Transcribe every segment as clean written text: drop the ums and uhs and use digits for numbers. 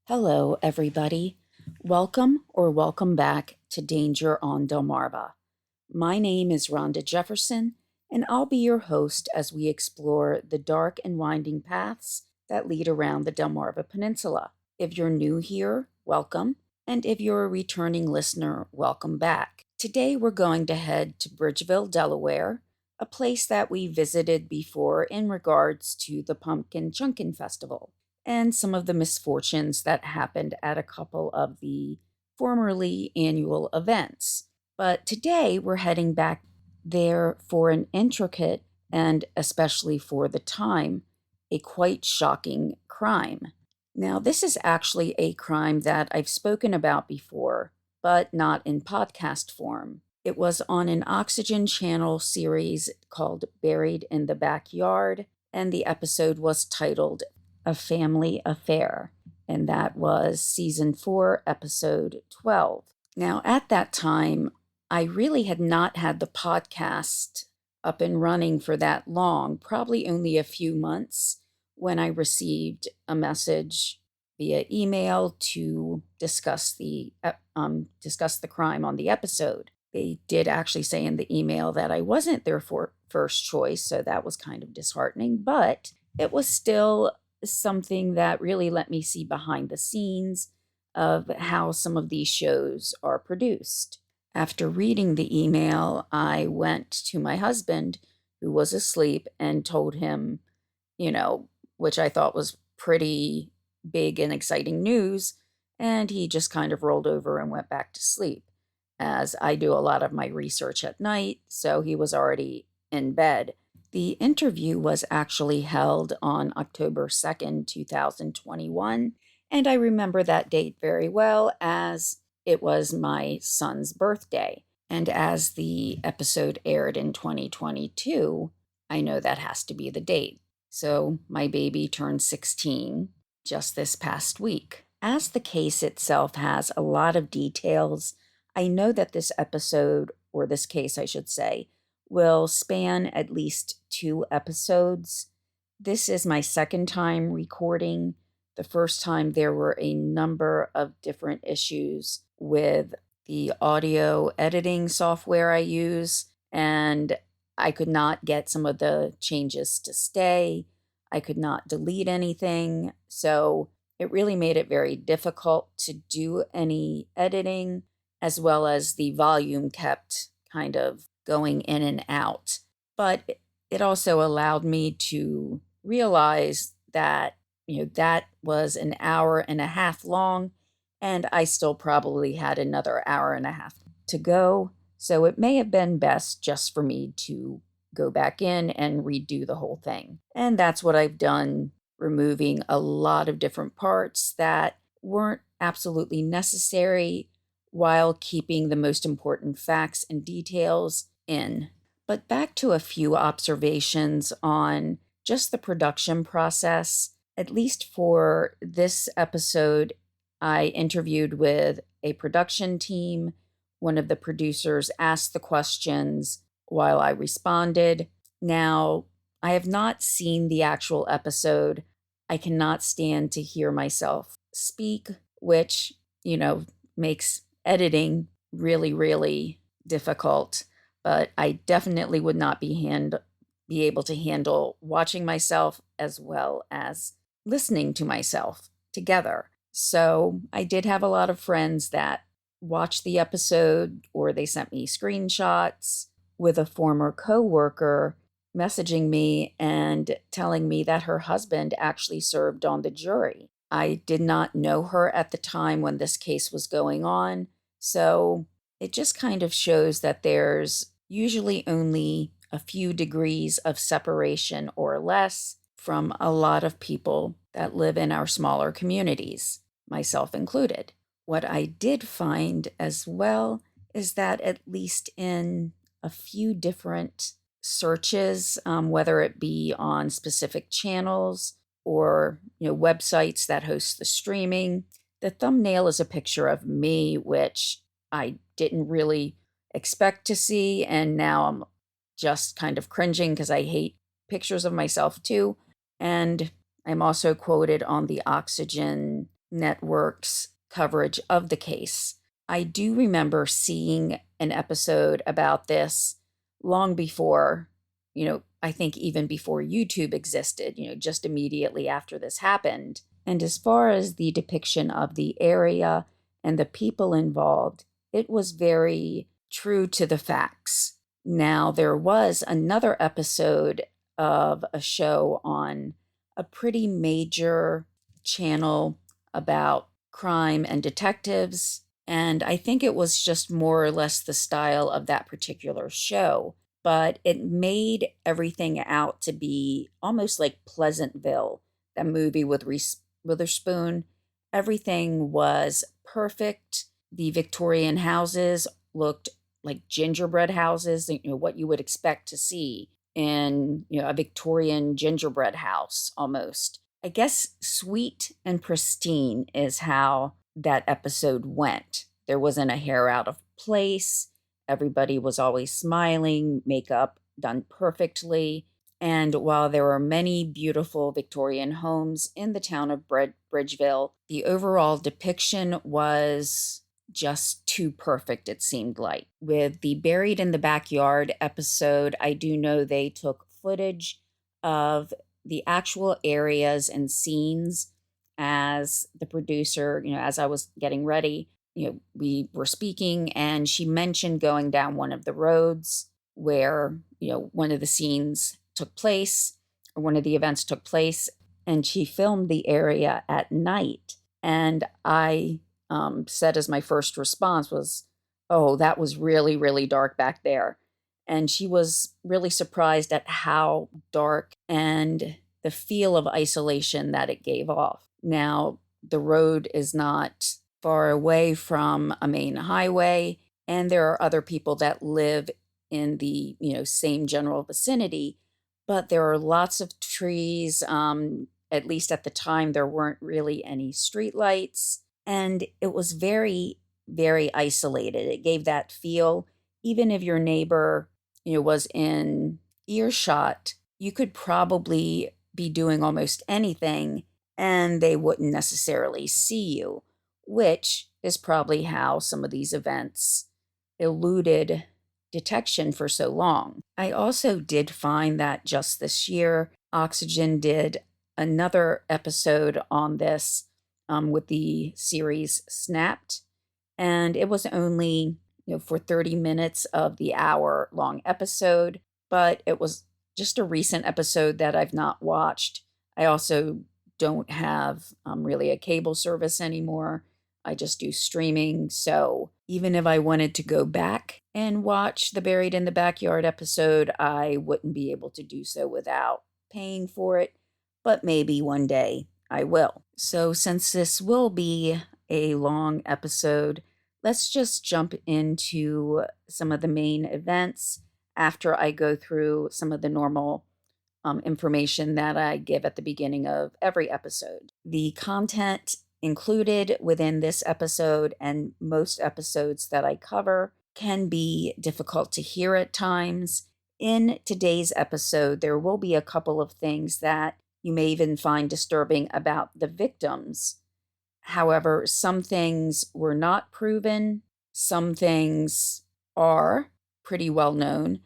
Hello, everybody. Welcome back to Danger on Delmarva. My name is Rhonda Jefferson, and I'll be your host as we explore the dark and winding paths that lead around the Delmarva Peninsula. If you're new here, welcome, and if you're a returning listener, welcome back. Today we're going to head to Bridgeville, Delaware, a place that we visited before in regards to the Pumpkin Chunkin Festival and some of the misfortunes that happened at a couple of the formerly annual events. But today we're heading back there for an intricate and, especially for the time, a quite shocking crime. Now, this is actually a crime that I've spoken about before, but not in podcast form. It was on an Oxygen Channel series called Buried in the Backyard, and the episode was titled A Family Affair, and that was season 4, episode 12. Now, at that time, I really had not had the podcast up and running for that long, probably only a few months, when I received a message via email to discuss the crime on the episode. They did actually say in the email that I wasn't their first choice, so that was kind of disheartening, but it was still something that really let me see behind the scenes of how some of these shows are produced. After reading the email, I went to my husband, who was asleep, and told him, which I thought was pretty big and exciting news, and he just kind of rolled over and went back to sleep, as I do a lot of my research at night, so he was already in bed. The interview was actually held on October 2nd, 2021, and I remember that date very well as it was my son's birthday. And as the episode aired in 2022, I know that has to be the date. So my baby turned 16 just this past week. As the case itself has a lot of details, I know that this episode, or this case, I should say, will span at least 2 episodes. This is my second time recording. The first time there were a number of different issues with the audio editing software I use, and I could not get some of the changes to stay. I could not delete anything, so it really made it very difficult to do any editing, as well as the volume kept kind of going in and out. But it also allowed me to realize that, that was an hour and a half long, and I still probably had another hour and a half to go. So it may have been best just for me to go back in and redo the whole thing. And that's what I've done, removing a lot of different parts that weren't absolutely necessary while keeping the most important facts and details in. But back to a few observations on just the production process. At least for this episode, I interviewed with a production team. One of the producers asked the questions while I responded. Now, I have not seen the actual episode. I cannot stand to hear myself speak, which, makes editing really, really difficult. But I definitely would not be able to handle watching myself as well as listening to myself together. So I did have a lot of friends that watched the episode, or they sent me screenshots, with a former coworker messaging me and telling me that her husband actually served on the jury. I did not know her at the time when this case was going on, so it just kind of shows that there's usually only a few degrees of separation or less from a lot of people that live in our smaller communities, myself included. What I did find as well is that at least in a few different searches, whether it be on specific channels or websites that host the streaming, the thumbnail is a picture of me, which I didn't really expect to see, and now I'm just kind of cringing because I hate pictures of myself too. And I'm also quoted on the Oxygen network's coverage of the case. I do remember seeing an episode about this long before, I think even before YouTube existed, just immediately after this happened. And as far as the depiction of the area and the people involved, it was very true to the facts. Now, there was another episode of a show on a pretty major channel about crime and detectives, and I think it was just more or less the style of that particular show, but it made everything out to be almost like Pleasantville, that movie with Reese Witherspoon. Everything was perfect. The Victorian houses looked like gingerbread houses, what you would expect to see in, a Victorian gingerbread house almost. I guess sweet and pristine is how that episode went. There wasn't a hair out of place. Everybody was always smiling, makeup done perfectly. And while there were many beautiful Victorian homes in the town of Bridgeville, the overall depiction was just too perfect, it seemed like. With the Buried in the Backyard episode, I do know they took footage of the actual areas and scenes as the producer, as I was getting ready, we were speaking and she mentioned going down one of the roads where, one of the scenes took place, or one of the events took place, and she filmed the area at night. And I said as my first response was, "Oh, that was really, really dark back there." And she was really surprised at how dark and the feel of isolation that it gave off. Now, the road is not far away from a main highway, and there are other people that live in the, same general vicinity, but there are lots of trees. At least at the time, there weren't really any streetlights, and it was very, very isolated. It gave that feel. Even if your neighbor, was in earshot, you could probably be doing almost anything and they wouldn't necessarily see you, which is probably how some of these events eluded detection for so long. I also did find that just this year, Oxygen did another episode on this with the series Snapped, and it was only for 30 minutes of the hour-long episode, but it was just a recent episode that I've not watched. I also don't have really a cable service anymore. I just do streaming, so even if I wanted to go back and watch the Buried in the Backyard episode, I wouldn't be able to do so without paying for it, but maybe one day I will. So since this will be a long episode, let's just jump into some of the main events after I go through some of the normal information that I give at the beginning of every episode. The content included within this episode and most episodes that I cover can be difficult to hear at times. In today's episode, there will be a couple of things that you may even find disturbing about the victims. However, some things were not proven, some things are pretty well known,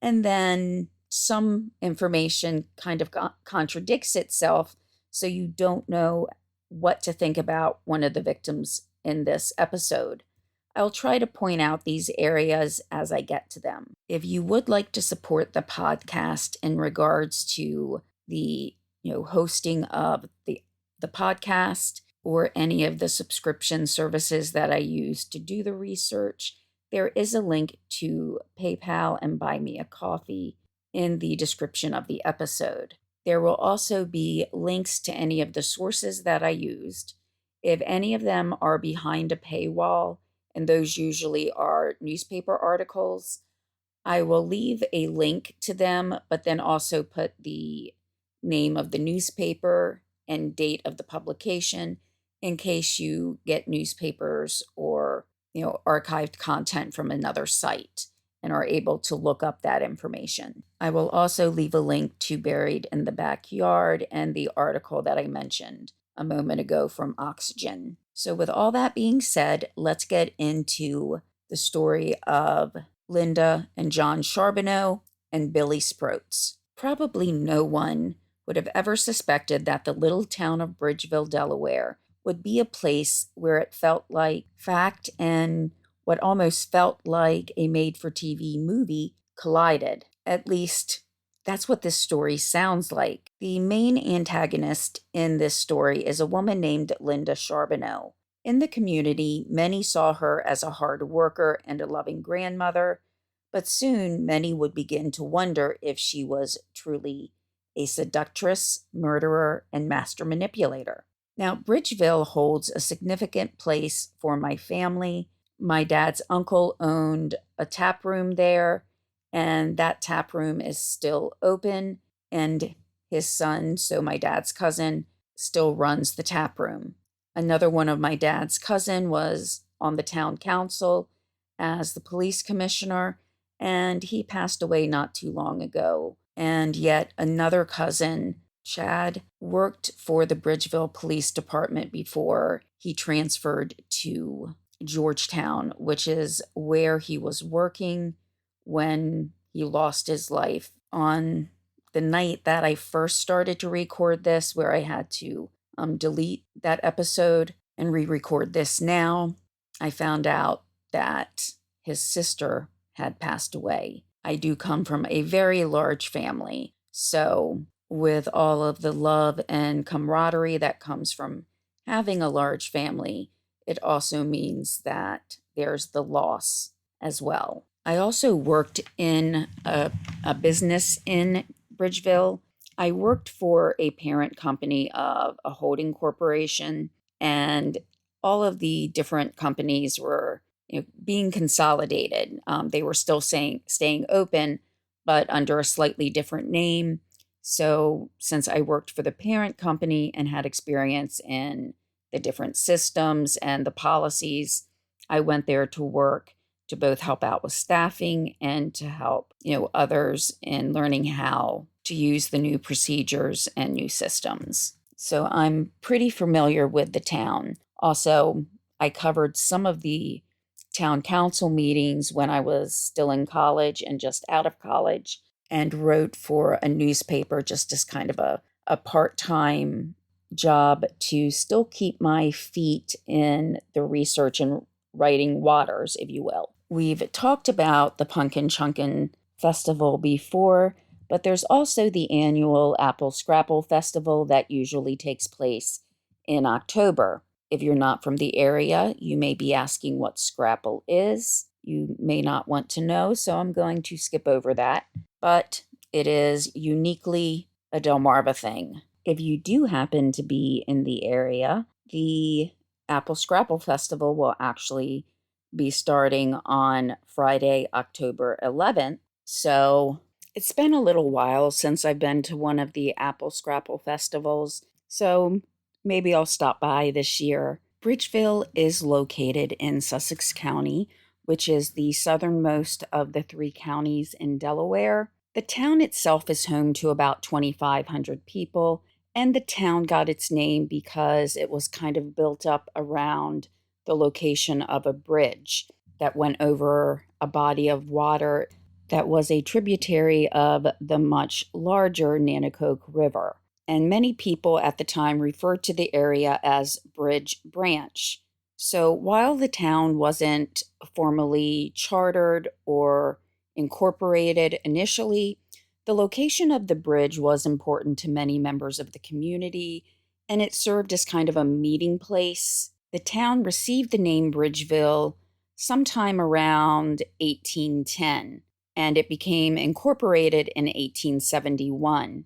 and then some information kind of contradicts itself, so you don't know what to think about one of the victims in this episode. I'll try to point out these areas as I get to them. If you would like to support the podcast in regards to the hosting of the podcast or any of the subscription services that I use to do the research, there is a link to PayPal and Buy Me a Coffee in the description of the episode. There will also be links to any of the sources that I used. If any of them are behind a paywall, and those usually are newspaper articles, I will leave a link to them, but then also put the name of the newspaper and date of the publication in case you get newspapers or archived content from another site and are able to look up that information. I will also leave a link to Buried in the Backyard and the article that I mentioned. a moment ago from oxygen. So with all that being said, let's get into the story of Linda and John Charbonneau and Billy Sproates. Probably no one would have ever suspected that the little town of Bridgeville, Delaware, would be a place where it felt like fact and what almost felt like a made-for-TV movie collided. At least, that's what this story sounds like. The main antagonist in this story is a woman named Linda Charbonneau. In the community, many saw her as a hard worker and a loving grandmother, but soon many would begin to wonder if she was truly a seductress, murderer, and master manipulator. Now, Bridgeville holds a significant place for my family. My dad's uncle owned a tap room there, and that tap room is still open, and his son, so my dad's cousin, still runs the tap room. Another one of my dad's cousin was on the town council as the police commissioner, and he passed away not too long ago. And yet another cousin, Chad, worked for the Bridgeville Police Department before he transferred to Georgetown, which is where he was working when he lost his life. On the night that I first started to record this, where I had to delete that episode and re-record this now, I found out that his sister had passed away. I do come from a very large family, so with all of the love and camaraderie that comes from having a large family, it also means that there's the loss as well. I also worked in a business in Bridgeville. I worked for a parent company of a holding corporation, and all of the different companies were being consolidated. They were still staying open, but under a slightly different name. So since I worked for the parent company and had experience in the different systems and the policies, I went there to work to both help out with staffing and to help, others in learning how to use the new procedures and new systems. So I'm pretty familiar with the town. Also, I covered some of the town council meetings when I was still in college and just out of college, and wrote for a newspaper just as kind of a part-time job to still keep my feet in the research and writing waters, if you will. We've talked about the Pumpkin Chunkin' Festival before, but there's also the annual Apple Scrapple Festival that usually takes place in October. If you're not from the area, you may be asking what Scrapple is. You may not want to know, so I'm going to skip over that. But it is uniquely a Delmarva thing. If you do happen to be in the area, the Apple Scrapple Festival will actually be starting on Friday, October 11th. So it's been a little while since I've been to one of the Apple Scrapple festivals, so maybe I'll stop by this year. Bridgeville is located in Sussex County, which is the southernmost of the 3 counties in Delaware. The town itself is home to about 2,500 people, and the town got its name because it was kind of built up around the location of a bridge that went over a body of water that was a tributary of the much larger Nanticoke River. And many people at the time referred to the area as Bridge Branch. So while the town wasn't formally chartered or incorporated initially, the location of the bridge was important to many members of the community, and it served as kind of a meeting place. The town received the name Bridgeville sometime around 1810, and it became incorporated in 1871.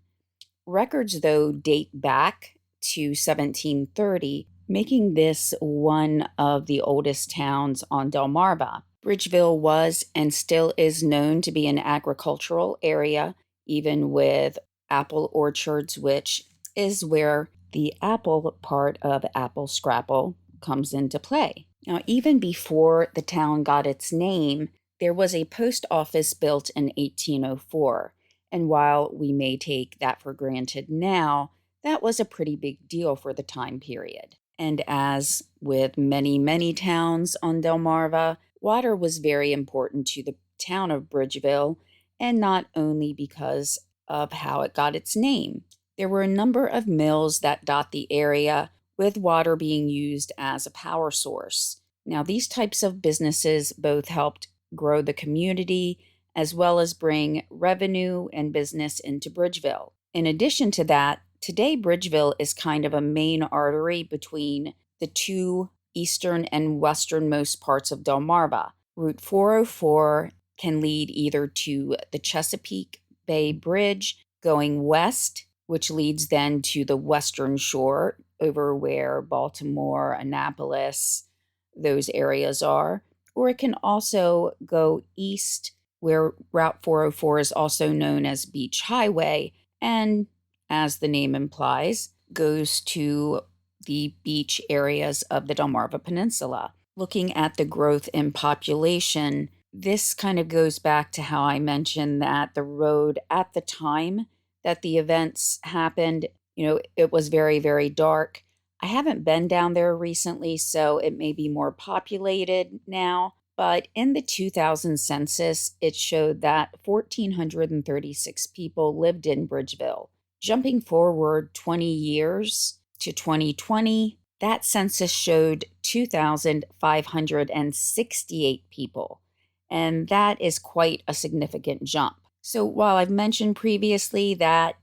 Records, though, date back to 1730, making this one of the oldest towns on Delmarva. Bridgeville was and still is known to be an agricultural area, even with apple orchards, which is where the apple part of Apple Scrapple comes into play. Now, even before the town got its name, there was a post office built in 1804. And while we may take that for granted now, That was a pretty big deal for the time period. And as with many, many towns on Delmarva, water was very important to the town of Bridgeville, and not only because of how it got its name. There were a number of mills that dot the area, with water being used as a power source. Now, these types of businesses both helped grow the community as well as bring revenue and business into Bridgeville. In addition to that, today Bridgeville is kind of a main artery between the two eastern and westernmost parts of Delmarva. Route 404 can lead either to the Chesapeake Bay Bridge going west, which leads then to the western shore over where Baltimore, Annapolis, those areas are, or it can also go east where Route 404 is also known as Beach Highway and, as the name implies, goes to the beach areas of the Delmarva Peninsula. Looking at the growth in population, this kind of goes back to how I mentioned that the road at the time that the events happened, it was very, very dark. I haven't been down there recently, so it may be more populated now. But in the 2000 census, it showed that 1,436 people lived in Bridgeville. Jumping forward 20 years to 2020, that census showed 2,568 people. And that is quite a significant jump. So while I've mentioned previously that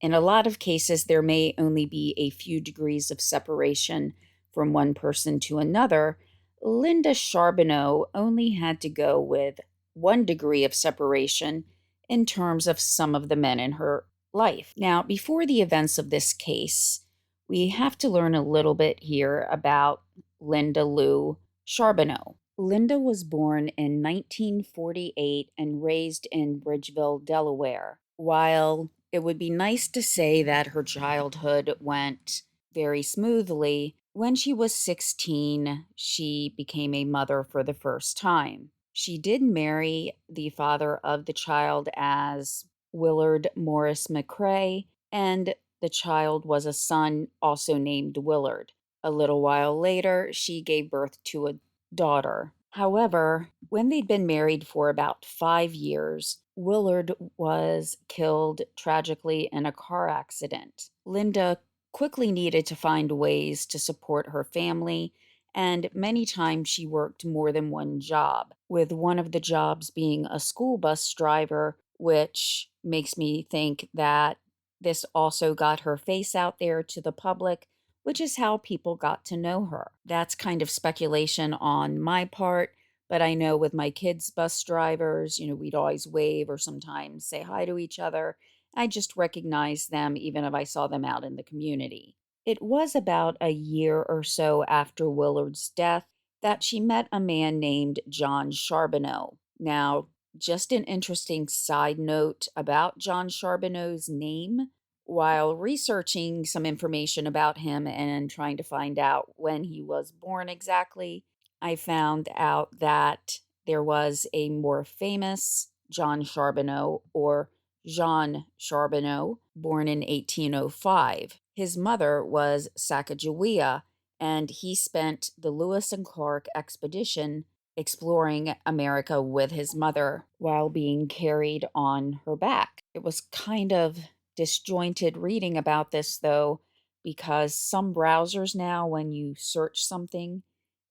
in a lot of cases there may only be a few degrees of separation from one person to another, Linda Charbonneau only had to go with 1 degree of separation in terms of some of the men in her life. Now, before the events of this case, we have to learn a little bit here about Linda Lou Charbonneau. Linda was born in 1948 and raised in Bridgeville, Delaware. While it would be nice to say that her childhood went very smoothly, when she was 16, she became a mother for the first time. She did marry the father of the child as Willard Morris McCrae, and the child was a son also named Willard. A little while later, she gave birth to a daughter. However, when they'd been married for about 5 years, Willard was killed tragically in a car accident. Linda quickly needed to find ways to support her family, and many times she worked more than one job, with one of the jobs being a school bus driver, which makes me think that this also got her face out there to the public, which is how people got to know her. That's kind of speculation on my part, but I know with my kids' bus drivers, we'd always wave or sometimes say hi to each other. I just recognized them even if I saw them out in the community. It was about a year or so after Willard's death that she met a man named John Charbonneau. Now, just an interesting side note about John Charbonneau's name. While researching some information about him and trying to find out when he was born exactly, I found out that there was a more famous John Charbonneau, or Jean Charbonneau, born in 1805. His mother was Sacagawea, and he spent the Lewis and Clark expedition exploring America with his mother while being carried on her back. It was kind of disjointed reading about this, though, because some browsers now, when you search something,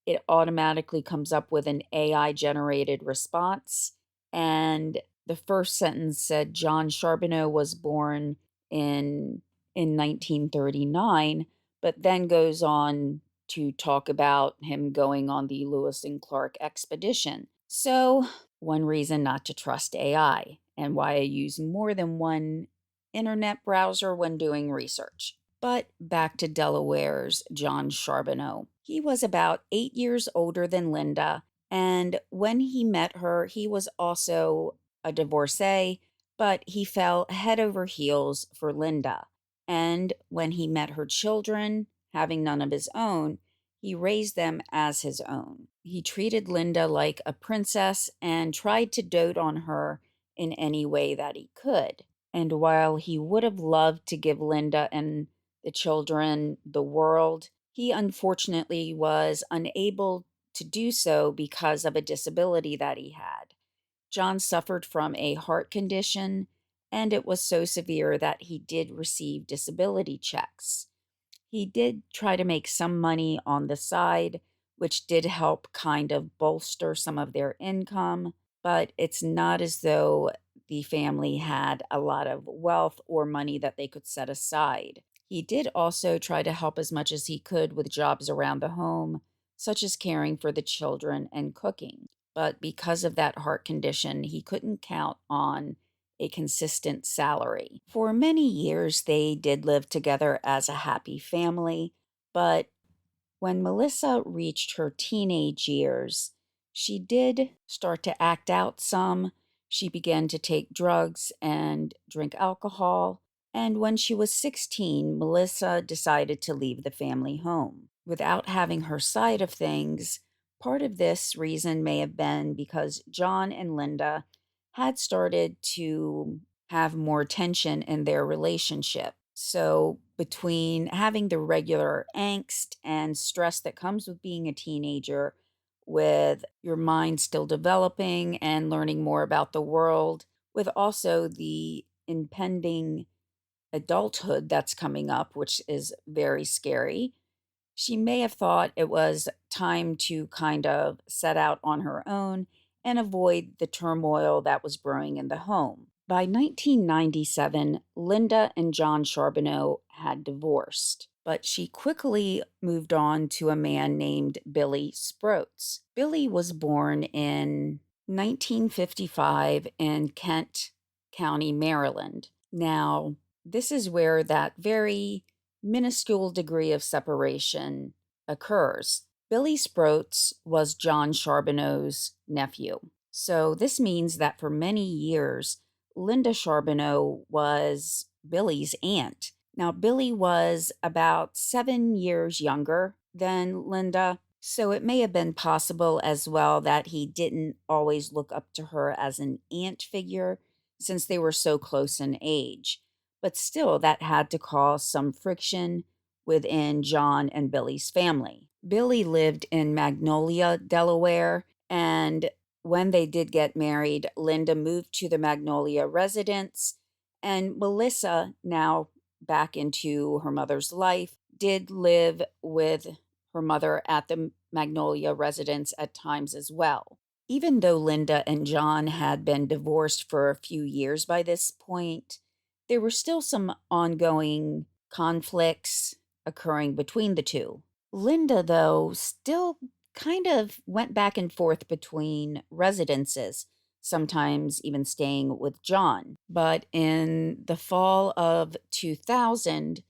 it automatically comes up with an AI generated response. And the first sentence said John Charbonneau was born in in 1939, but then goes on to talk about him going on the Lewis and Clark expedition. So, one reason not to trust AI, and why I use more than one internet browser when doing research. But back to Delaware's John Charbonneau. He was about 8 years older than Linda, and when he met her, he was also a divorcee, but he fell head over heels for Linda. And when he met her children, having none of his own, he raised them as his own. He treated Linda like a princess and tried to dote on her in any way that he could. And while he would have loved to give Linda an the children, the world. He unfortunately was unable to do so because of a disability that he had. John suffered from a heart condition, and it was so severe that he did receive disability checks. He did try to make some money on the side, which did help kind of bolster some of their income, but it's not as though the family had a lot of wealth or money that they could set aside. He did also try to help as much as he could with jobs around the home, such as caring for the children and cooking. But because of that heart condition, he couldn't count on a consistent salary. For many years, they did live together as a happy family, but when Melissa reached her teenage years, she did start to act out some. She began to take drugs and drink alcohol. And when she was 16, Melissa decided to leave the family home. Without having her side of things, part of this reason may have been because John and Linda had started to have more tension in their relationship. So, between having the regular angst and stress that comes with being a teenager, with your mind still developing and learning more about the world, with also the impending adulthood that's coming up, which is very scary, she may have thought it was time to kind of set out on her own and avoid the turmoil that was brewing in the home. By 1997, Linda and John Charbonneau had divorced, but she quickly moved on to a man named Billy Sproates. Billy was born in 1955 in Kent County, Maryland. Now, this is where that very minuscule degree of separation occurs. Billy Sproates was John Charbonneau's nephew. So this means that for many years, Linda Charbonneau was Billy's aunt. Now, Billy was about 7 years younger than Linda, so it may have been possible as well that he didn't always look up to her as an aunt figure since they were so close in age. But still, that had to cause some friction within John and Billy's family. Billy lived in Magnolia, Delaware, and when they did get married, Linda moved to the Magnolia residence, and Melissa, now back into her mother's life, did live with her mother at the Magnolia residence at times as well. Even though Linda and John had been divorced for a few years by this point, there were still some ongoing conflicts occurring between the two. Linda, though, still kind of went back and forth between residences, sometimes even staying with John. But in the fall of 2000,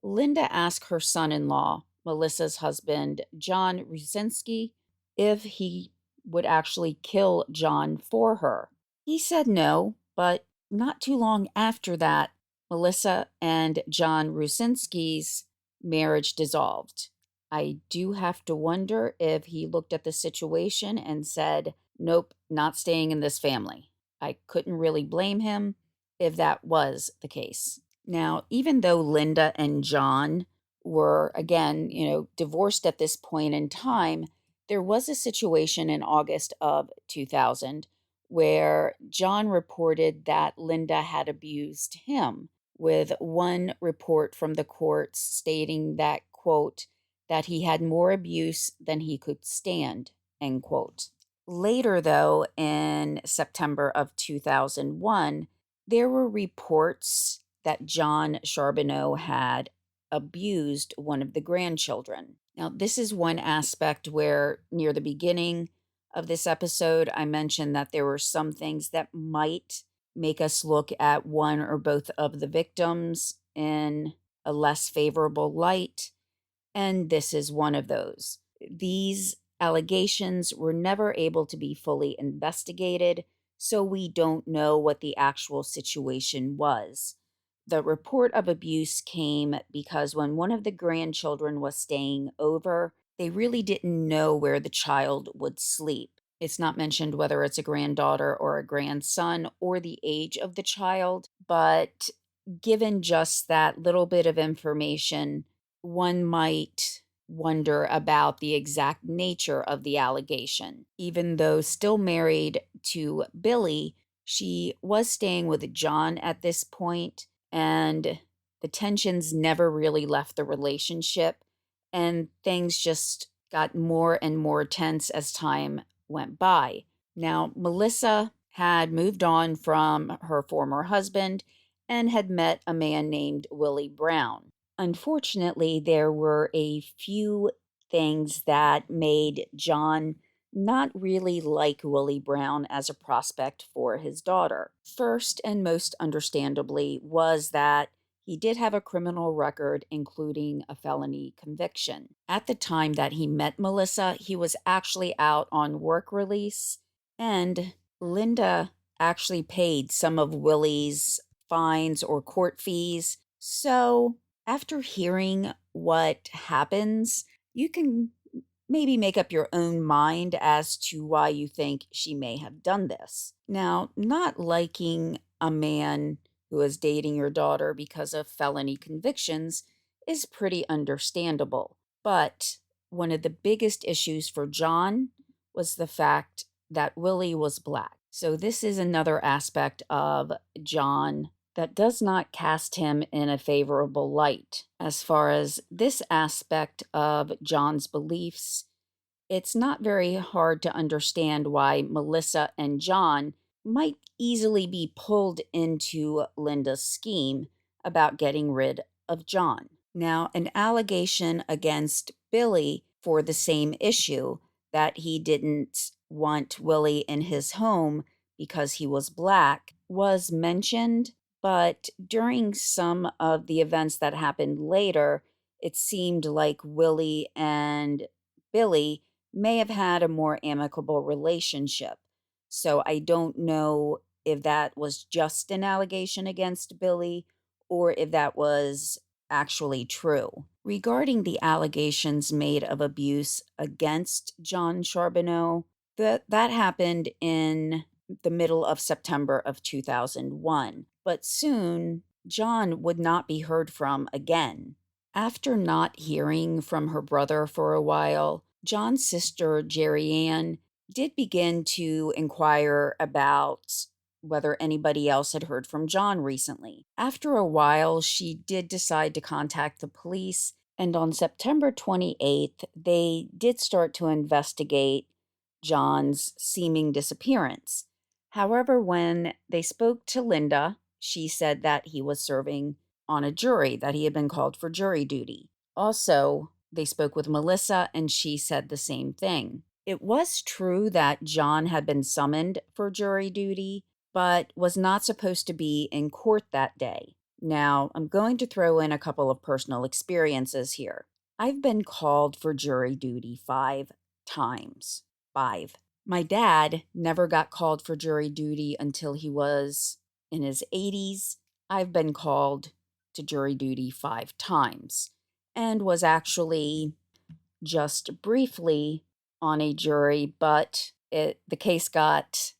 Linda asked her son in law, Melissa's husband, John Rusinski, if he would actually kill John for her. He said no, but not too long after that, Melissa and John Rusinski's marriage dissolved. I do have to wonder if he looked at the situation and said, nope, not staying in this family. I couldn't really blame him if that was the case. Now, even though Linda and John were, again, divorced at this point in time, there was a situation in August of 2000 where John reported that Linda had abused him, with one report from the courts stating that, quote, that he had more abuse than he could stand, end quote. Later, though, in September of 2001, there were reports that John Charbonneau had abused one of the grandchildren. Now, this is one aspect where near the beginning of this episode, I mentioned that there were some things that might make us look at one or both of the victims in a less favorable light, and this is one of those. These allegations were never able to be fully investigated, so we don't know what the actual situation was. The report of abuse came because when one of the grandchildren was staying over, they really didn't know where the child would sleep. It's not mentioned whether it's a granddaughter or a grandson or the age of the child, but given just that little bit of information, one might wonder about the exact nature of the allegation. Even though still married to Billy, she was staying with John at this point, and the tensions never really left the relationship, and things just got more and more tense as time went by. Now, Melissa had moved on from her former husband and had met a man named Willie Brown. Unfortunately, there were a few things that made John not really like Willie Brown as a prospect for his daughter. First, and most understandably, was that he did have a criminal record, including a felony conviction. At the time that he met Melissa, he was actually out on work release, and Linda actually paid some of Willie's fines or court fees. So, after hearing what happens, you can maybe make up your own mind as to why you think she may have done this. Now, not liking a man who is dating your daughter because of felony convictions is pretty understandable. But one of the biggest issues for John was the fact that Willie was black. So, this is another aspect of John that does not cast him in a favorable light. As far as this aspect of John's beliefs, it's not very hard to understand why Melissa and John might easily be pulled into Linda's scheme about getting rid of John. Now, an allegation against Billy for the same issue, that he didn't want Willie in his home because he was black, was mentioned, but during some of the events that happened later, it seemed like Willie and Billy may have had a more amicable relationship. So I don't know if that was just an allegation against Billy or if that was actually true. Regarding the allegations made of abuse against John Charbonneau, that happened in the middle of September of 2001. But soon, John would not be heard from again. After not hearing from her brother for a while, John's sister, Jerry Ann, did begin to inquire about whether anybody else had heard from John recently. After a while, she did decide to contact the police, and on September 28th, they did start to investigate John's seeming disappearance. However, when they spoke to Linda, she said that he was serving on a jury, that he had been called for jury duty. Also, they spoke with Melissa, and she said the same thing. It was true that John had been summoned for jury duty, but was not supposed to be in court that day. Now, I'm going to throw in a couple of personal experiences here. I've been called for jury duty 5 times. 5. My dad never got called for jury duty until he was in his 80s. I've been called to jury duty 5 times and was actually just briefly on a jury, but the case was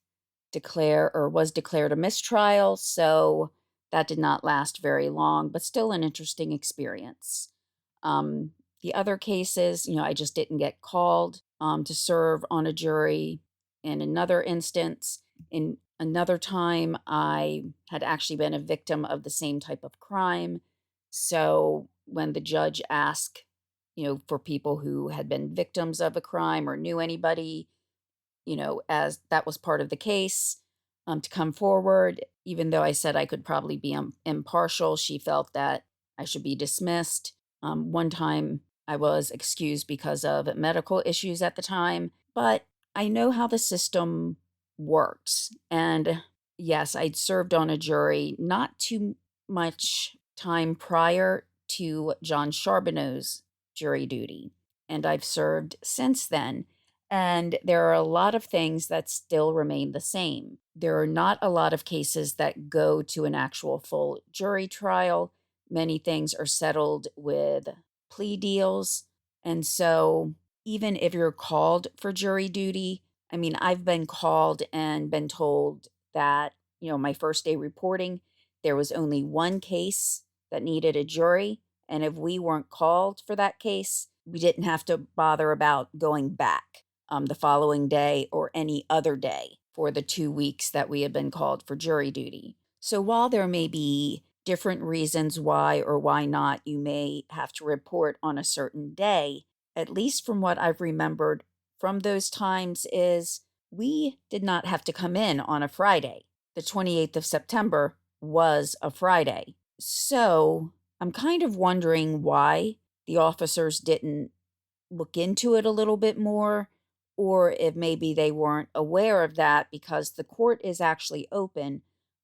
declared a mistrial, so that did not last very long, but still an interesting experience. The other cases, I just didn't get called to serve on a jury. In another instance, in another time, I had actually been a victim of the same type of crime. So when the judge asked, for people who had been victims of a crime or knew anybody, as that was part of the case, to come forward, even though I said I could probably be impartial, she felt that I should be dismissed. One time I was excused because of medical issues at the time, but I know how the system works. And yes, I'd served on a jury not too much time prior to John Charbonneau's jury duty, and I've served since then. And there are a lot of things that still remain the same. There are not a lot of cases that go to an actual full jury trial. Many things are settled with plea deals. And so, even if you're called for jury duty, I've been called and been told that, my first day reporting there was only one case that needed a jury, and if we weren't called for that case, we didn't have to bother about going back the following day or any other day for the 2 weeks that we had been called for jury duty. So while there may be different reasons why or why not you may have to report on a certain day, at least from what I've remembered from those times, is we did not have to come in on a Friday. The 28th of September was a Friday. So I'm kind of wondering why the officers didn't look into it a little bit more, or if maybe they weren't aware of that because the court is actually open.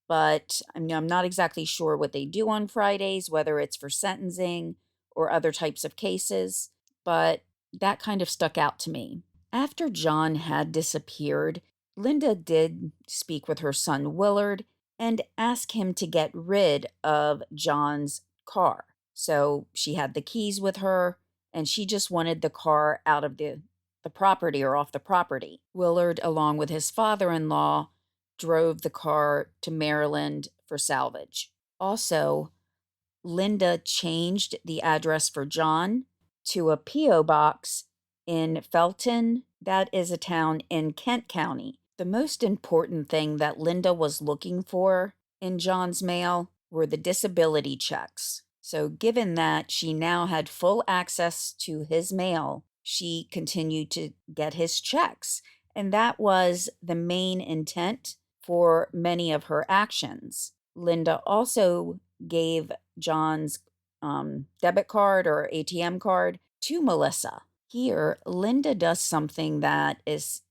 But I'm not exactly sure what they do on Fridays, whether it's for sentencing or other types of cases, but that kind of stuck out to me. After John had disappeared, Linda did speak with her son Willard and ask him to get rid of John's car. So she had the keys with her, and she just wanted the car out of the property or off the property. Willard, along with his father-in-law, drove the car to Maryland for salvage. Also, Linda changed the address for John to a P.O. box in Felton. That is a town in Kent County. The most important thing that Linda was looking for in John's mail were the disability checks. So given that she now had full access to his mail, she continued to get his checks. And that was the main intent for many of her actions. Linda also gave John's debit card or ATM card to Melissa. Here, Linda does something that is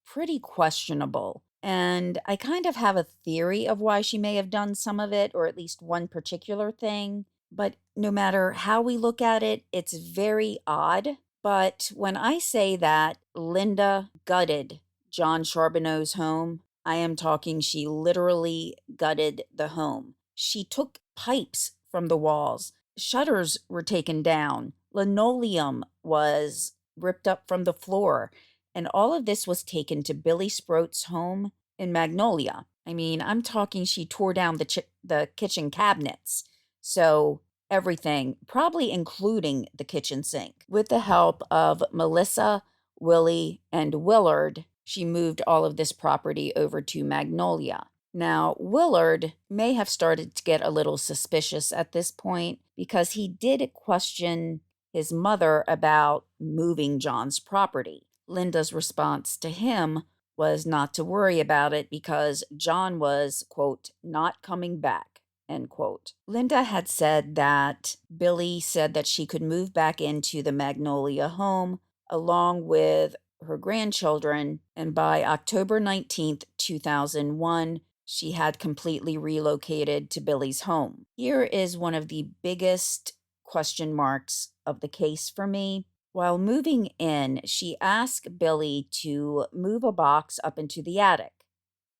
pretty questionable. And I kind of have a theory of why she may have done some of it, or at least one particular thing. But no matter how we look at it, it's very odd. But when I say that Linda gutted John Charbonneau's home, I am talking she literally gutted the home. She took pipes from the walls. Shutters were taken down. Linoleum was ripped up from the floor. And all of this was taken to Billy Sproates' home in Magnolia. I mean, I'm talking she tore down the kitchen cabinets. So everything, probably including the kitchen sink. With the help of Melissa, Willie, and Willard, she moved all of this property over to Magnolia. Now, Willard may have started to get a little suspicious at this point because he did question his mother about moving John's property. Linda's response to him was not to worry about it because John was, quote, not coming back, end quote. Linda had said that Billy said that she could move back into the Magnolia home along with her grandchildren, and by October 19th, 2001, she had completely relocated to Billy's home. Here is one of the biggest question marks of the case for me. While moving in, she asked Billy to move a box up into the attic.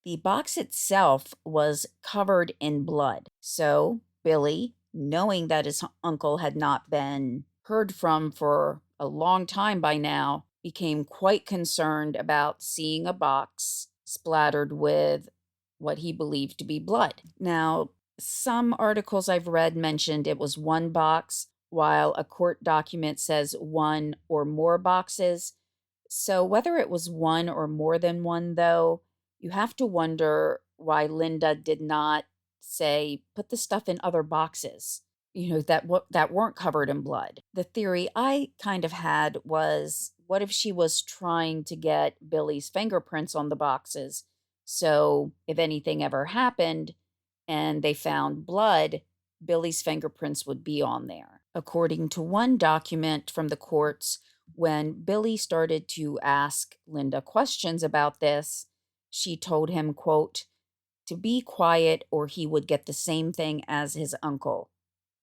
The box itself was covered in blood. So Billy, knowing that his uncle had not been heard from for a long time by now, became quite concerned about seeing a box splattered with what he believed to be blood. Now, some articles I've read mentioned it was one box, while a court document says one or more boxes. So whether it was one or more than one, though, you have to wonder why Linda did not say, put the stuff in other boxes, that weren't covered in blood. The theory I kind of had was, what if she was trying to get Billy's fingerprints on the boxes? So if anything ever happened and they found blood, Billy's fingerprints would be on there. According to one document from the courts, when Billy started to ask Linda questions about this, she told him, quote, to be quiet or he would get the same thing as his uncle,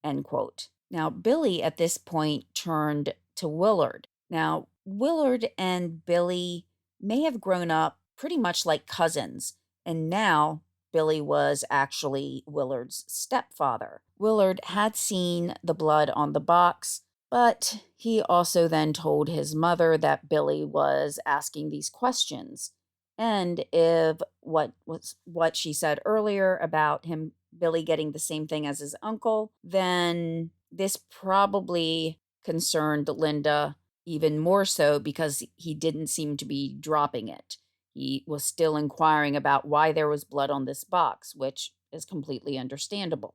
end quote. Now, Billy at this point turned to Willard. Now, Willard and Billy may have grown up pretty much like cousins, and now Billy was actually Willard's stepfather. Willard had seen the blood on the box, but he also then told his mother that Billy was asking these questions. And if what she said earlier about him Billy getting the same thing as his uncle, then this probably concerned Linda even more so because he didn't seem to be dropping it. He was still inquiring about why there was blood on this box, which is completely understandable.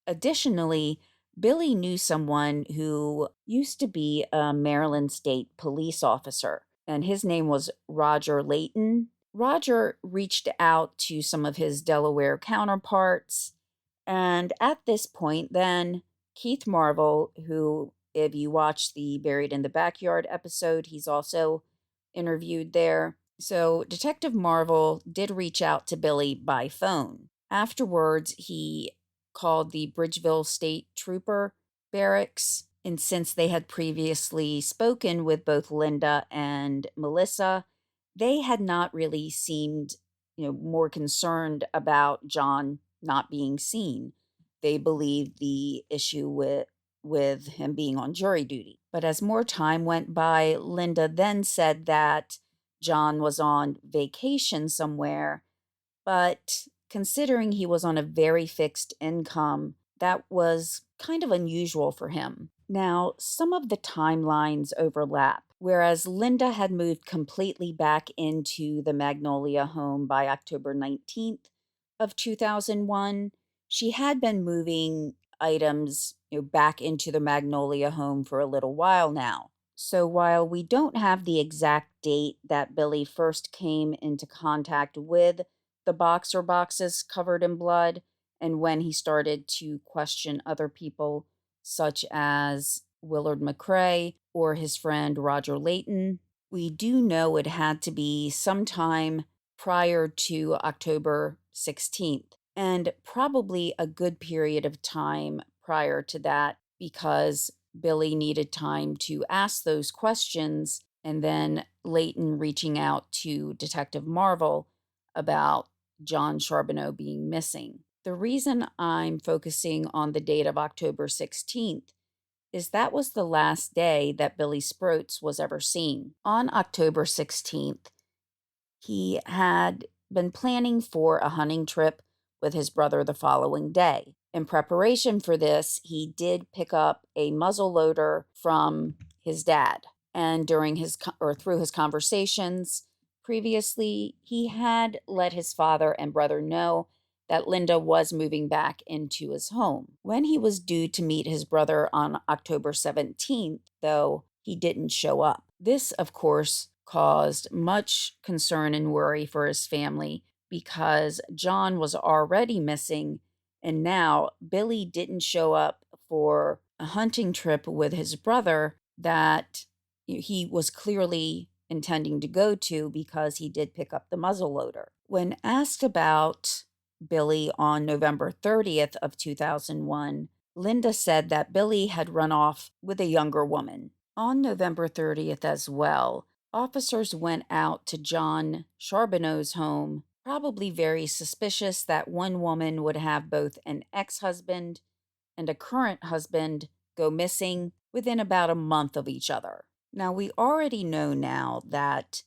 Additionally, Billy knew someone who used to be a Maryland State police officer, and his name was Roger Layton. Roger reached out to some of his Delaware counterparts, and at this point, then Keith Marvel, who, if you watch the Buried in the Backyard episode, he's also interviewed there. So, Detective Marvel did reach out to Billy by phone. Afterwards, he called the Bridgeville State Trooper Barracks, and since they had previously spoken with both Linda and Melissa, they had not really seemed, more concerned about John not being seen. They believed the issue with him being on jury duty. But as more time went by, Linda then said that John was on vacation somewhere, but considering he was on a very fixed income, that was kind of unusual for him. Now, some of the timelines overlap. Whereas Linda had moved completely back into the Magnolia home by October 19th of 2001, she had been moving items, back into the Magnolia home for a little while now. So while we don't have the exact date that Billy first came into contact with the box or boxes covered in blood and when he started to question other people, such as Willard McCrae or his friend Roger Layton, we do know it had to be sometime prior to October 16th, and probably a good period of time prior to that because Billy needed time to ask those questions, and then Layton reaching out to Detective Marvel about John Charbonneau being missing. The reason I'm focusing on the date of October 16th is that was the last day that Billy Sproates was ever seen. On October 16th, he had been planning for a hunting trip with his brother the following day. In preparation for this, he did pick up a muzzle loader from his dad. And during through his conversations previously, he had let his father and brother know that Linda was moving back into his home. When he was due to meet his brother on October 17th, though, he didn't show up. This, of course, caused much concern and worry for his family because John was already missing, and now Billy didn't show up for a hunting trip with his brother that he was clearly intending to go to because he did pick up the muzzleloader. When asked about Billy on November 30th of 2001, Linda said that Billy had run off with a younger woman. On November 30th as well, officers went out to John Charbonneau's home, probably very suspicious that one woman would have both an ex-husband and a current husband go missing within about a month of each other. Now, we already know now that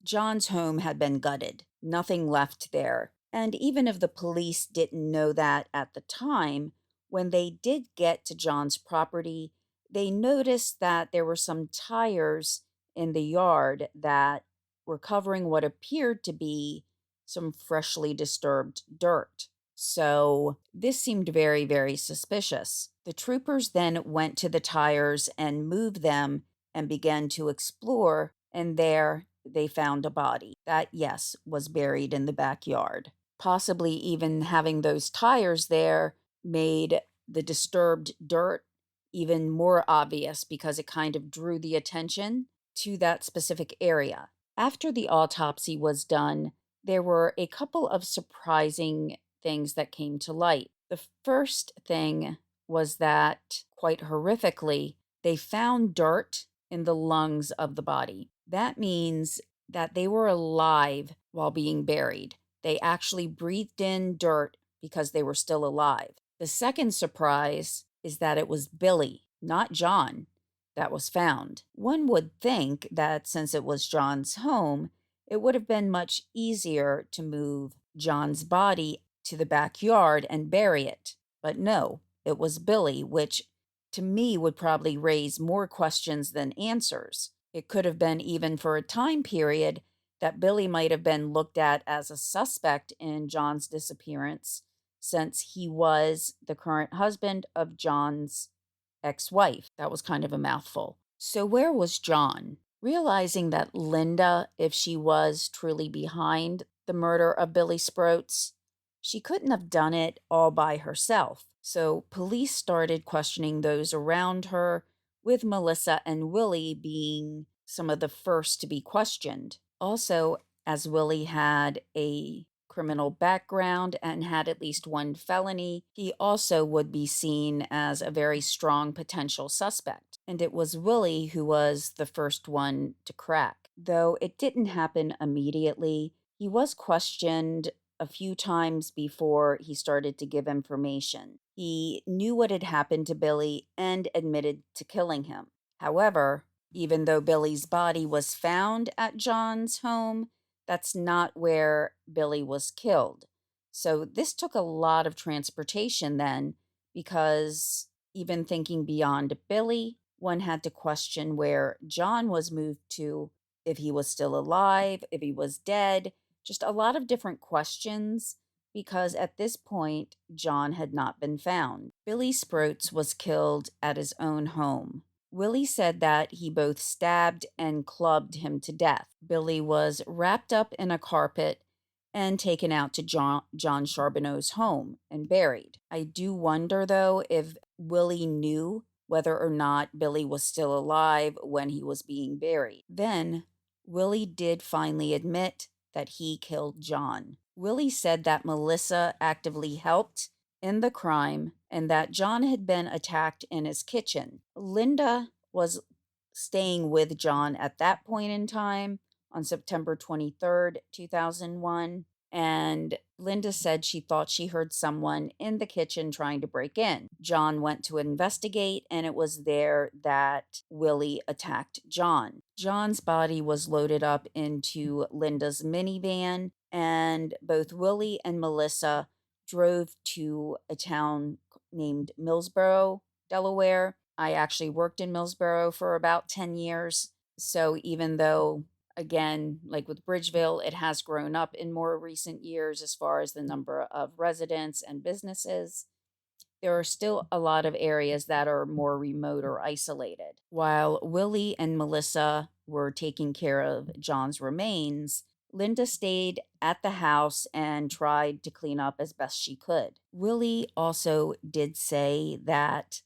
John's home had been gutted, nothing left there. And even if the police didn't know that at the time, when they did get to John's property, they noticed that there were some tires in the yard that were covering what appeared to be some freshly disturbed dirt. So this seemed very, very suspicious. The troopers then went to the tires and moved them and began to explore, and there they found a body that, yes, was buried in the backyard. Possibly even having those tires there made the disturbed dirt even more obvious because it kind of drew the attention to that specific area. After the autopsy was done, there were a couple of surprising things that came to light. The first thing was that, quite horrifically, they found dirt in the lungs of the body. That means that they were alive while being buried. They actually breathed in dirt because they were still alive. The second surprise is that it was Billy, not John, that was found. One would think that since it was John's home, it would have been much easier to move John's body to the backyard and bury it. But no, it was Billy, which to me would probably raise more questions than answers. It could have been even for a time period that Billy might have been looked at as a suspect in John's disappearance, since he was the current husband of John's ex-wife. That was kind of a mouthful. So where was John? Realizing that Linda, if she was truly behind the murder of Billy Sproates, she couldn't have done it all by herself. So police started questioning those around her, with Melissa and Willie being some of the first to be questioned. Also, as Willie had a criminal background and had at least one felony, he also would be seen as a very strong potential suspect. And it was Willie who was the first one to crack. Though it didn't happen immediately, he was questioned a few times before he started to give information. He knew what had happened to Billy and admitted to killing him. However, even though Billy's body was found at John's home, that's not where Billy was killed. So this took a lot of transportation then, because even thinking beyond Billy, one had to question where John was moved to, if he was still alive, if he was dead, just a lot of different questions, because at this point, John had not been found. Billy Sproates was killed at his own home. Willie said that he both stabbed and clubbed him to death. Billy was wrapped up in a carpet and taken out to John Charbonneau's home and buried. I do wonder, though, if Willie knew whether or not Billy was still alive when he was being buried. Then, Willie did finally admit that he killed John. Willie said that Melissa actively helped in the crime and that John had been attacked in his kitchen. Linda was staying with John at that point in time on September 23rd, 2001. And Linda said she thought she heard someone in the kitchen trying to break in. John went to investigate, and it was there that Willie attacked John. John's body was loaded up into Linda's minivan, and both Willie and Melissa drove to a town named Millsboro, Delaware. I actually worked in Millsboro for about 10 years. So even though, again, like with Bridgeville, it has grown up in more recent years as far as the number of residents and businesses, there are still a lot of areas that are more remote or isolated. While Willie and Melissa were taking care of John's remains, Linda stayed at the house and tried to clean up as best she could. Willie also did say that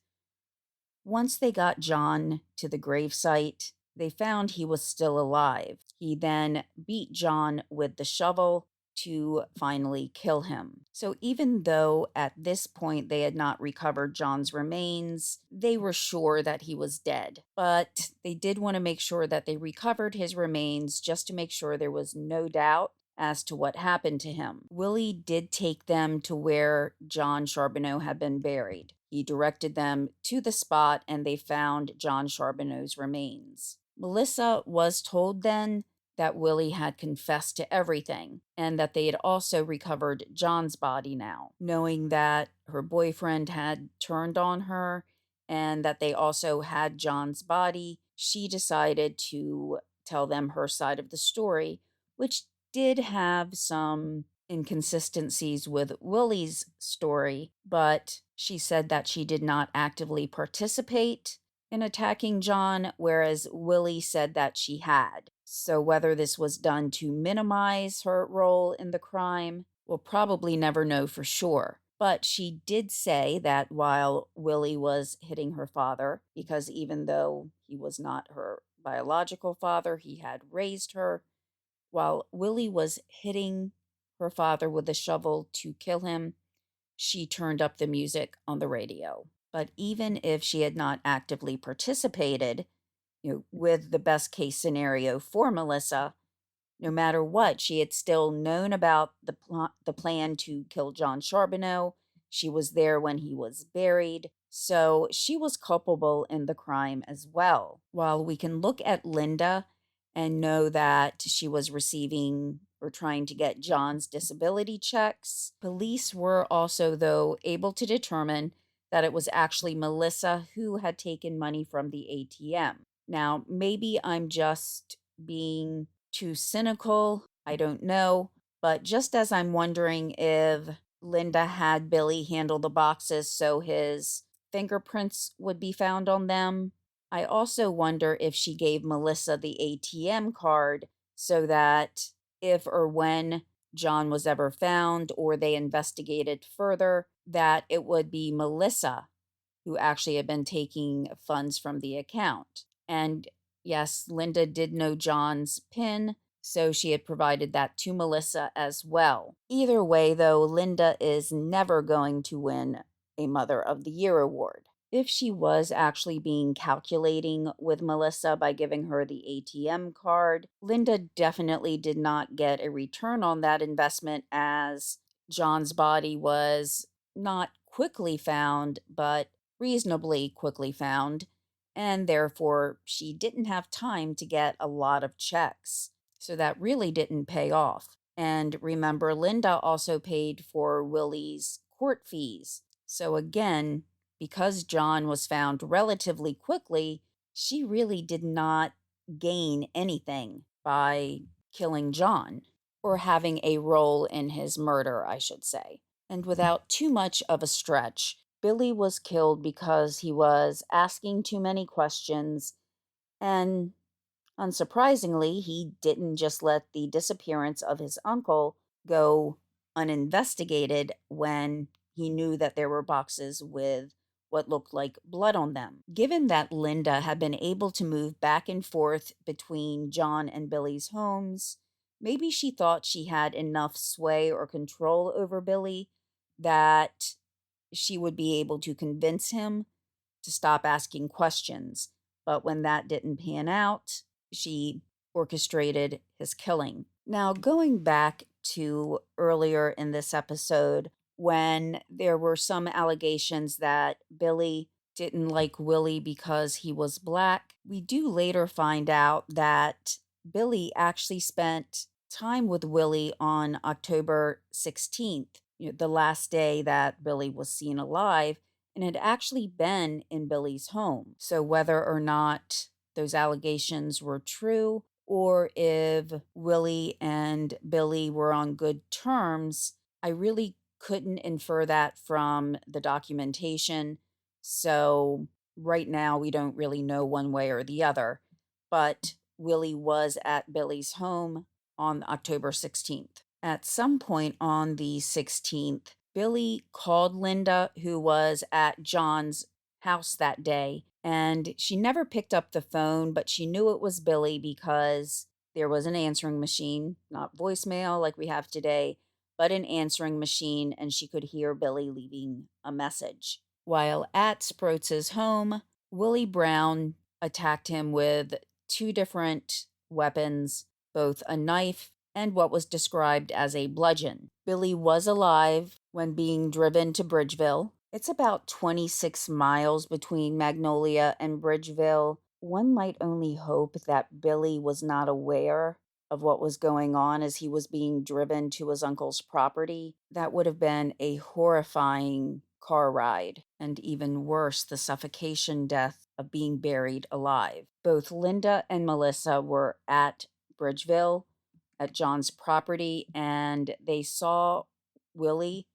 once they got John to the gravesite, they found he was still alive. He then beat John with the shovel to finally kill him. So even though at this point they had not recovered John's remains, they were sure that he was dead. But they did want to make sure that they recovered his remains just to make sure there was no doubt as to what happened to him. Willie did take them to where John Charbonneau had been buried. He directed them to the spot, and they found John Charbonneau's remains. Melissa was told then that Willie had confessed to everything, and that they had also recovered John's body now. Knowing that her boyfriend had turned on her and that they also had John's body, she decided to tell them her side of the story, which did have some inconsistencies with Willie's story, but she said that she did not actively participate in attacking John, whereas Willie said that she had. So whether this was done to minimize her role in the crime, we'll probably never know for sure. But she did say that while Willie was hitting her father, because even though he was not her biological father, he had raised her, while Willie was hitting her father with a shovel to kill him, she turned up the music on the radio. But even if she had not actively participated, with the best case scenario for Melissa, no matter what, she had still known about the plan to kill John Charbonneau. She was there when he was buried. So she was culpable in the crime as well. While we can look at Linda and know that she was receiving were trying to get John's disability checks. Police were also, though, able to determine that it was actually Melissa who had taken money from the ATM. Now, maybe I'm just being too cynical. I don't know. But just as I'm wondering if Linda had Billy handle the boxes so his fingerprints would be found on them, I also wonder if she gave Melissa the ATM card so that if or when John was ever found or they investigated further, that it would be Melissa who actually had been taking funds from the account. And yes, Linda did know John's PIN, so she had provided that to Melissa as well. Either way, though, Linda is never going to win a Mother of the Year award. If she was actually being calculating with Melissa by giving her the ATM card, Linda definitely did not get a return on that investment, as John's body was not quickly found, but reasonably quickly found, and therefore she didn't have time to get a lot of checks. So that really didn't pay off. And remember, Linda also paid for Willie's court fees. So again, because John was found relatively quickly, she really did not gain anything by killing John, or having a role in his murder, I should say. And without too much of a stretch, Billy was killed because he was asking too many questions, and unsurprisingly, he didn't just let the disappearance of his uncle go uninvestigated when he knew that there were boxes with what looked like blood on them. Given that Linda had been able to move back and forth between John and Billy's homes, maybe she thought she had enough sway or control over Billy that she would be able to convince him to stop asking questions. But when that didn't pan out, she orchestrated his killing. Now, going back to earlier in this episode, when there were some allegations that Billy didn't like Willie because he was black, we do later find out that Billy actually spent time with Willie on October 16th, the last day that Billy was seen alive, and had actually been in Billy's home. So whether or not those allegations were true, or if Willie and Billy were on good terms, I really couldn't infer that from the documentation. So right now, we don't really know one way or the other. But Willie was at Billy's home on October 16th. At some point on the 16th, Billy called Linda, who was at John's house that day, and she never picked up the phone, but she knew it was Billy because there was an answering machine, not voicemail like we have today, but an answering machine, and she could hear Billy leaving a message. While at Sproates' home, Willie Brown attacked him with two different weapons, both a knife and what was described as a bludgeon. Billy was alive when being driven to Bridgeville. It's about 26 miles between Magnolia and Bridgeville. One might only hope that Billy was not aware of what was going on as he was being driven to his uncle's property. That would have been a horrifying car ride, and even worse, the suffocation death of being buried alive. Both Linda and Melissa were at Bridgeville at John's property, and they saw Willie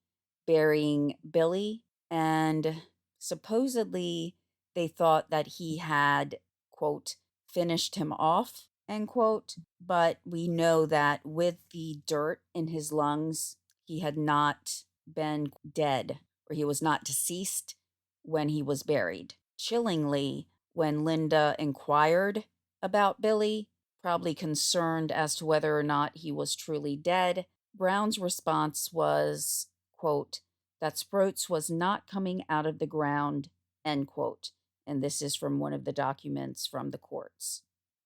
burying Billy, and supposedly they thought that he had, quote, finished him off, end quote. But we know that with the dirt in his lungs, he had not been dead, or he was not deceased when he was buried. Chillingly, when Linda inquired about Billy, probably concerned as to whether or not he was truly dead, Brown's response was, quote, that Sproates was not coming out of the ground, end quote. And this is from one of the documents from the courts.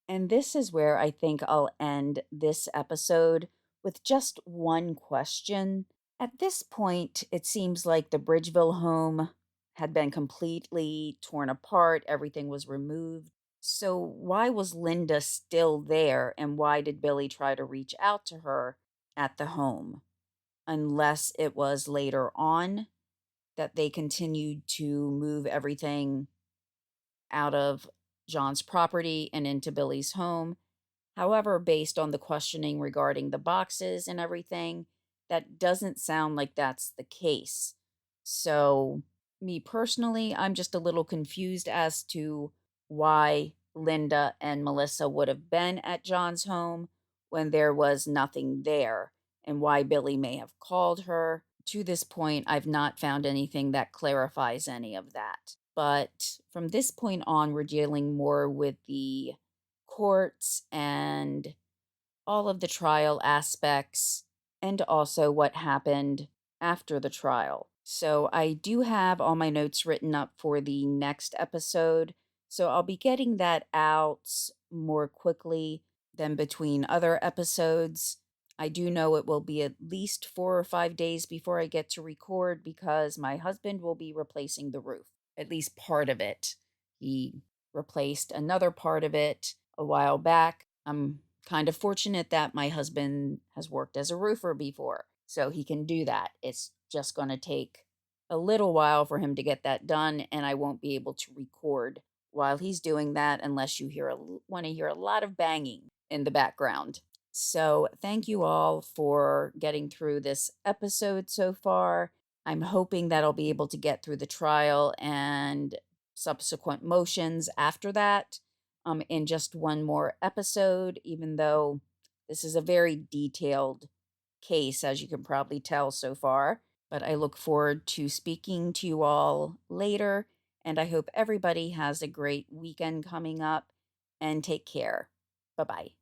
And this is where I think I'll end this episode with just one question. At this point, it seems like the Bridgeville home had been completely torn apart, everything was removed. So why was Linda still there, and why did Billy try to reach out to her at the home, unless it was later on that they continued to move everything out of John's property and into Billy's home. However, based on the questioning regarding the boxes and everything, that doesn't sound like that's the case. So, me personally, I'm just a little confused as to why Linda and Melissa would have been at John's home when there was nothing there, and why Billy may have called her. To this point, I've not found anything that clarifies any of that. But from this point on, we're dealing more with the courts and all of the trial aspects, and also what happened after the trial. So I do have all my notes written up for the next episode, so I'll be getting that out more quickly than between other episodes. I do know it will be at least 4 or 5 days before I get to record because my husband will be replacing the roof, at least part of it. He replaced another part of it a while back. I'm kind of fortunate that my husband has worked as a roofer before, so he can do that. It's just going to take a little while for him to get that done, and I won't be able to record while he's doing that unless you want to hear a lot of banging in the background. So, thank you all for getting through this episode so far. I'm hoping that I'll be able to get through the trial and subsequent motions after that in just one more episode, even though this is a very detailed case, as you can probably tell so far. But I look forward to speaking to you all later, and I hope everybody has a great weekend coming up, and take care. Bye bye.